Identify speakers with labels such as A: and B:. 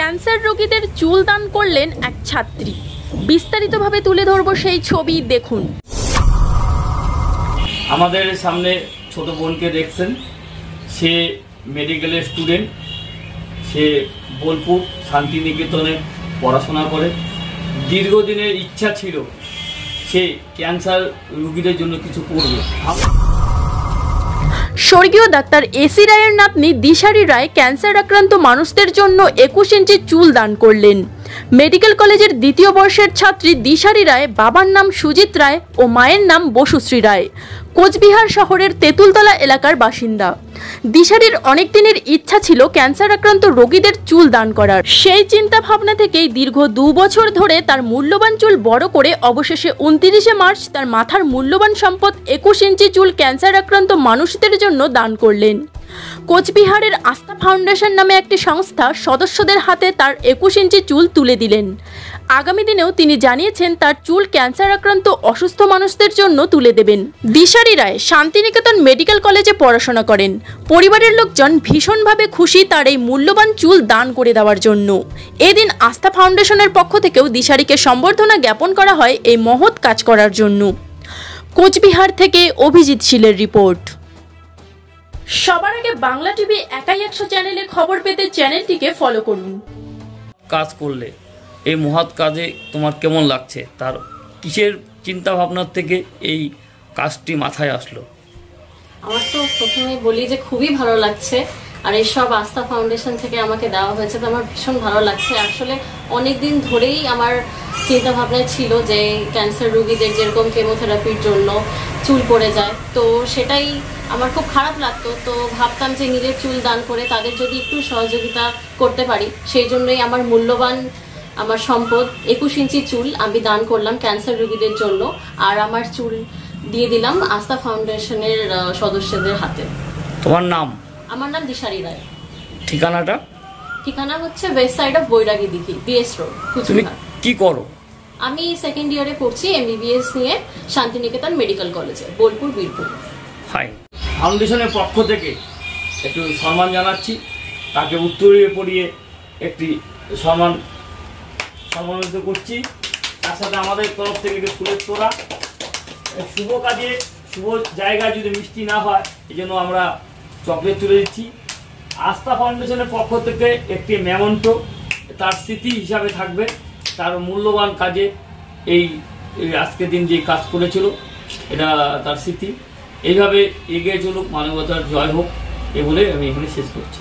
A: Cancer রোগীদের চুল দান করলেন এক ছাত্রী। বিস্তারিতভাবে তুলে ধরব সেই ছবি, দেখুন।
B: আমাদের সামনে ছোট বোনকে দেখছেন, সে মেডিকেলের স্টুডেন্ট। সে বোলপুর শান্তিনিকেতনে পড়াশোনা করে। দীর্ঘদিনের ইচ্ছা ছিল সে ক্যান্সার রোগীদের জন্য কিছু করবে।
A: স্বর্গীয় ডাক্তার এসি রায়ের নাতনি দিশারি রায় ক্যান্সার আক্রান্ত মানুষদের জন্য 21 ইঞ্চি চুল দান করলেন। মেডিকেল কলেজের দ্বিতীয় বর্ষের ছাত্রী দিশারি রায়, বাবার নাম সুজিত রায় ও মায়ের নাম বসুশ্রী রায়, কোচবিহার শহরের তেঁতুলতলা এলাকার বাসিন্দা। দিশারির অনেক দিনের ইচ্ছা ছিল ক্যান্সার আক্রান্ত রোগীদের চুল দান করার। সেই চিন্তা ভাবনা থেকেই দীর্ঘ 2 বছর ধরে তার মূল্যবান চুল বড় করে অবশেষে 29শে মার্চ তার মাথার মূল্যবান সম্পদ 21 ইঞ্চি চুল ক্যান্সার আক্রান্ত মানুষদের জন্য দান করলেন। কোচবিহারের আস্থা ফাউন্ডেশন নামে একটি সংস্থা সদস্যদের হাতে তার 21 ইঞ্চি চুল তুলে দিলেন। আগামী দিনেও তিনি জানিয়েছেন তার চুল ক্যান্সার আক্রান্ত অসুস্থ মানুষদের জন্য তুলে দেবেন। দিশারি রায় শান্তিনিকেতন মেডিকেল কলেজে পড়াশোনা করেন। পরিবারের লোকজন ভীষণভাবে খুশি তার এই মূল্যবান চুল দান করে দেওয়ার জন্য। এদিন আস্থা ফাউন্ডেশনের পক্ষ থেকেও দিশারিকে সম্বর্ধনা জ্ঞাপন করা হয় এই মহৎ কাজ করার জন্য। কোচবিহার থেকে অভিজিৎ শীলের রিপোর্ট। সবার আগে বাংলা টিভি একাই 100 চ্যানেলে খবর পেতে চ্যানেলটিকে ফলো করুন।
B: কাজ করলে এই মহৎ কাজে তোমার কেমন লাগছে? তার কিসের চিন্তা ভাবনার থেকে এই কাজটি মাথায় আসলো?
C: আমার তো প্রথমে বলি যে খুবই ভালো লাগছে, আর এইসব আস্থা ফাউন্ডেশন থেকে আমাকে দেওয়া হয়েছে তো আমার ভীষণ ভালো লাগছে। আসলে অনেক দিন ধরেই আমার চিন্তা ভাবনায় ছিল যে ক্যান্সার রোগীদের যেরকম কেমোথেরাপির জন্য চুল পড়ে যায়, তো সেটাই আমার খুব খারাপ লাগতো। তো ভাবতাম যে নিজের চুল দান করে তাদের যদি একটু সহযোগিতা করতে পারি, সেই জন্যই আমার মূল্যবান আমার সম্পদ 21 ইঞ্চি চুল আমি দান করলাম ক্যান্সার রোগীদের জন্য। আর আমার চুল দিয়ে দিলাম আস্থা ফাউন্ডেশনের সদস্যদের হাতে।
B: তোমার নাম?
C: আমার নাম দিশারি রায়।
B: ঠিকানাটা?
C: ঠিকানা হচ্ছে west side of Bairagi Dighi, BS road, Cooch Behar.
B: কি করো?
C: আমি সেকেন্ড ইয়ারে পড়ছি MBBS নিয়ে শান্তিনিকেতন মেডিকেল কলেজে, বোলপুর, বীরভূম।
B: ফাইন। ফাউন্ডেশনের পক্ষ থেকে একটু সম্মান জানাচ্ছি, তাকে উত্তরীয় পড়িয়ে একটি সম্মানিত করছি। তার সাথে আমাদের তরফ থেকে একটি ফুলের তোড়া। শুভ কাজে শুভ জায়গায় যদি মিষ্টি না হয়, এই জন্য আমরা চকলেট তুলে দিচ্ছি। আস্থা ফাউন্ডেশনের পক্ষ থেকে একটি মেমন্টো তার স্মৃতি হিসাবে থাকবে, তার মূল্যবান কাজে এই আজকের দিন যে কাজ করেছিল এটা তার স্মৃতি। এইভাবে এগিয়ে চলুক, মানবতার জয় হোক, এ বলে আমি এখানে শেষ করছি।